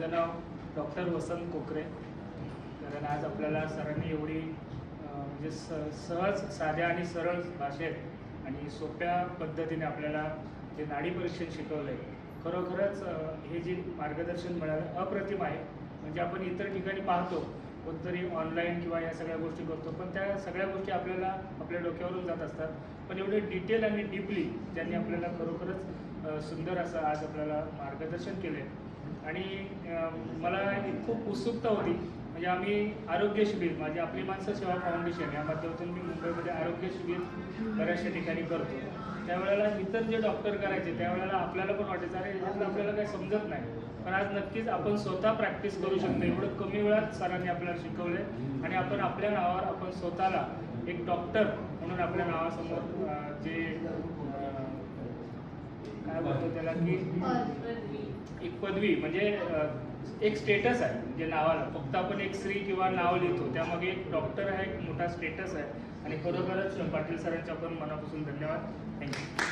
माझं नाव डॉक्टर वसंत कोकरे. कारण आज आपल्याला सरांनी एवढी म्हणजे सहज साध्या आणि सरळ भाषेत आणि सोप्या पद्धतीने आपल्याला जे नाडी परीक्षण शिकवलं आहे, खरोखरच हे जे मार्गदर्शन मिळालं अप्रतिम आहे. म्हणजे आपण इतर ठिकाणी पाहतो कोणतरी ऑनलाईन किंवा या सगळ्या गोष्टी करतो, पण त्या सगळ्या गोष्टी आपल्याला आपल्या डोक्यावरून जात असतात. पण एवढे डिटेल आणि डीपली ज्यांनी आपल्याला खरोखरच सुंदर असं आज आपल्याला मार्गदर्शन केले. आणि मला खूप उत्सुकता होती. म्हणजे आम्ही आरोग्य शिबिर, माझी आपली माणसं सेवा फाउंडेशन या माध्यमातून मी मुंबईमध्ये आरोग्य शिबिर बऱ्याचशा ठिकाणी करतो. त्यावेळेला इतर जे डॉक्टर करायचे त्यावेळेला आपल्याला पण वाटायचं अरे याच्यातलं आपल्याला काही समजत नाही. पण आज नक्कीच आपण स्वतः प्रॅक्टिस करू शकतो. एवढं कमी वेळात सरांनी आपल्याला शिकवले आणि आपण आपल्या नावावर आपण स्वतःला एक डॉक्टर म्हणून आपल्या नावासमोर जे काय बोलतो त्याला की एक पदवी म्हणजे एक स्टेटस आहे जे नावाला. फक्त आपण एक श्री किंवा नाव लिहितो, त्यामागे एक डॉक्टर आहे, एक मोठा स्टेटस आहे. आणि खरोखरच पाटील सरांचे आपण मनापासून धन्यवाद. थँक्यू.